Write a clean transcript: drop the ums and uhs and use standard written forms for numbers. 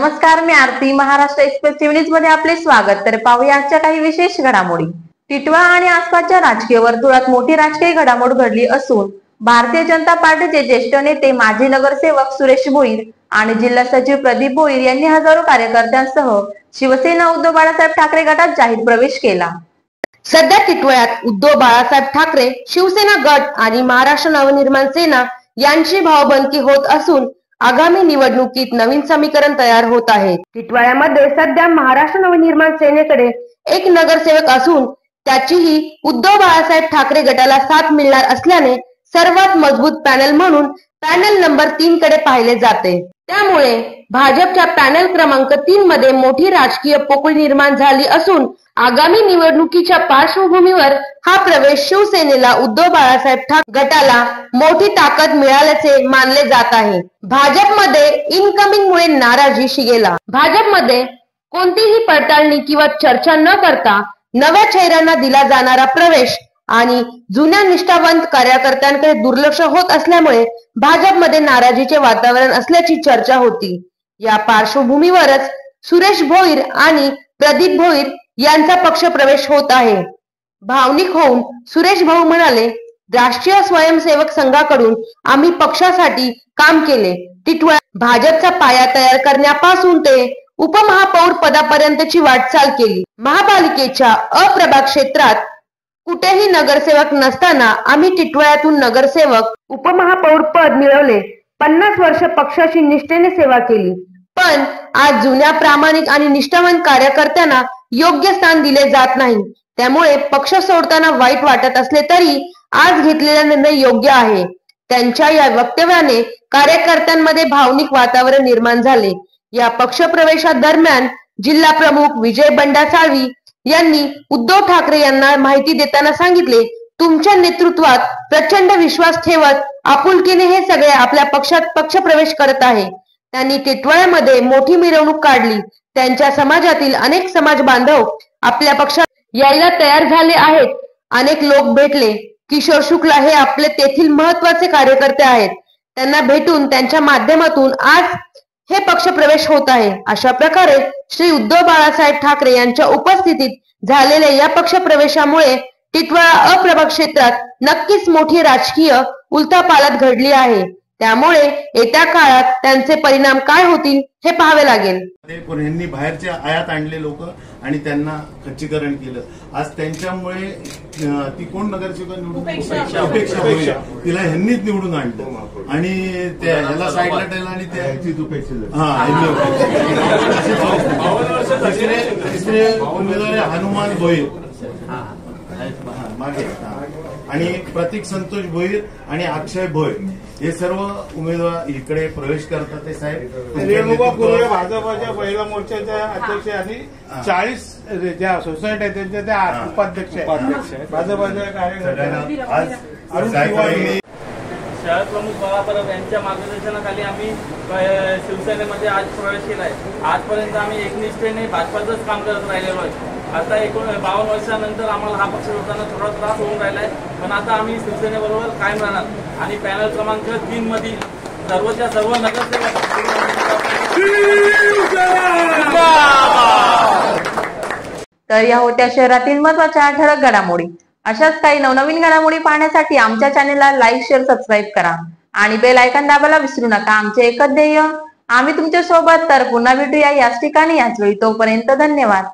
नमस्कार, मी आरती. Maharashtra express TV news मध्ये आपले स्वागत. तर पाहूया आजच्या काही विशेष घडामोडी. टिटवाळा आणि आसपासच्या राजकीय वर्तुळात मोठी राजकीय घडामोड घडली असून भारतीय जनता पार्टीचे ज्येष्ठ नेते माजी नगरसेवक सुरेश भोईर आणि जिल्हा सचिव प्रदीप भोईर यांनी हजारो कार्यकर्त्यांसह शिवसेना उद्धव बाळासाहेब ठाकरे गटात जाहीर प्रवेश केला. सध्या टिटवाळ्यात उद्धव बाळासाहेब ठाकरे शिवसेना गट आणि महाराष्ट्र नवनिर्माण सेना यांची भावबंदकी होत असून आगामी निवडणुकीत नवीन समीकरण तयार होत आहे. टिटवाळ्यामध्ये सध्या महाराष्ट्र नवनिर्माण सेनेकडे एक नगरसेवक असून त्याचीही उद्धव बाळासाहेब ठाकरे गटाला साथ मिळणार असल्याने सर्वात मजबूत पॅनल म्हणून पॅनल नंबर 3 कडे पाहिले जाते. त्यामुळे भाजपच्या पॅनल क्रमांक 3 मध्ये मोठी राजकीय पोकळी निर्माण झाली असून आगामी निवडणुकीच्या पार्श्वभूमीवर हा प्रवेश शिवसेनेला उद्धव बाळासाहेब ठाकरे गटाला मोठी ताकद मिळाल्याचे मानले जात आहे. भाजपमध्ये इनकमिंग मुळे नाराजी शिगेला. भाजपमध्ये कोणतीही पडताळणी किंवा चर्चा न करता नव्या चेहऱ्यांना दिला जाणारा प्रवेश आणि जुन्या निष्ठावंत कार्यकर्त्यांकडे दुर्लक्ष होत असल्यामुळे भाजपमध्ये नाराजीचे वातावरण असल्याची चर्चा होती. या पार्श्वभूमीवरच सुरेश भोईर आणि प्रदीप भोईर यांचा पक्ष प्रवेश होत आहे. भावनिक होऊन सुरेश भाऊ म्हणाले, राष्ट्रीय स्वयंसेवक संघाकडून आम्ही पक्षासाठी काम केले. टिटवाळ्यात भाजपचा पाया तयार करण्यापासून ते उपमहापौर पदापर्यंतची वाटचाल केली. महापालिकेच्या अप्रभाग क्षेत्रात कुठेही नगरसेवक नसताना आम्ही टिटवाळ्यातून नगरसेवक उपमहापौर पद मिळवले. 50 वर्ष पक्षाची निष्ठेने सेवा केली. पण आज जुन्या प्रामाणिक आणि निष्ठावंत कार्यकर्त्यांना योग्य स्थान दिले जात नाही. त्यामुळे पक्ष सोडताना वाईट वाटत असले तरी आज घेतलेला निर्णय योग्य आहे. त्यांच्या या वक्तव्याने कार्यकर्त्यांमध्ये भावनिक वातावरण निर्माण झाले. या पक्षप्रवेशादरम्यान जिल्हा प्रमुख विजय बंडा साळवी यांनी उद्धव ठाकरे यांना माहिती देताना सांगितले, तुमच्या नेतृत्वात प्रचंड विश्वास ठेवत आपुलकीने हे सगळे आपल्या पक्षात पक्षप्रवेश करत आहे. त्यांनी टिटवाळ्यामध्ये मोठी मिरवणूक काढली. त्यांच्या समाजातील अनेक समाज बांधव आपल्या पक्षात यायला तयार झाले आहेत. अनेक लोक भेटले. किशोर शुक्ला हे आपले तेथील महत्वाचे कार्यकर्ते आहेत. त्यांना भेटून त्यांच्या माध्यमातून आज हे पक्षप्रवेश होत आहे. अशा प्रकारे श्री उद्धव बाळासाहेब ठाकरे यांच्या उपस्थितीत झालेल्या या पक्षप्रवेशामुळे टिटवाळा अप्रभाग क्षेत्रात नक्कीच मोठी राजकीय उलथापालट घडली आहे. त्यामुळे येत्या काळात त्यांचे परिणाम काय होतील हे पाहावे लागेल. यांनी बाहेरच्या आयात आणले लोक आणि त्यांना खच्चीकरण केलं. आज त्यांच्यामुळे ती कोण नगरसेवक निवडून अपेक्षा होईल तिला ह्यांनीच निवडून आणलं आणि ह्याला साईडला ठेवलं आणि तिसरे उमेदवार हनुमान भोईर मागे आणि प्रतीक संतोष भोईर आणि अक्षय भोईर हे सर्व उमेदवार इकडे प्रवेश करतात. ते साहेब रेणुका पूर्वे भाजपच्या महिला मोर्चाच्या अध्यक्ष आणि 40 ज्या सोसायटी आहेत त्यांच्या त्या उपाध्यक्ष आहेत. भाजपच्या कार्यकर्ते शहर प्रमुख बाळासाहेब यांच्या मार्गदर्शनाखाली आम्ही शिवसेनेमध्ये आज प्रवेश केलाय. आजपर्यंत आम्ही एकनिष्ठेने भाजपाचंच काम करत राहिलेलो आहे. आता 52 वर्षानंतर आम्हाला हा पक्ष सोडताना थोडा त्रास होऊन राहिलाय. पण आता आम्ही शिवसेनेबरोबर कायम राहणार आणि पॅनल क्रमांक 3 मधील सर्वच्या सर्व नगरसेवक. तर या होत्या शहरातील महत्त्वाच्या ठळक घडामोडी. अशाच काही नवनवीन घडामोडी पाहण्यासाठी आमच्या चॅनेलला लाईक, शेअर, सबस्क्राईब करा आणि बेल आयकॉन दाबायला विसरू नका. आमचे एकच ध्येय आम्ही तुमच्या सोबत. तर पुन्हा भेटूया याच ठिकाणी याच वेळी. तोपर्यंत धन्यवाद.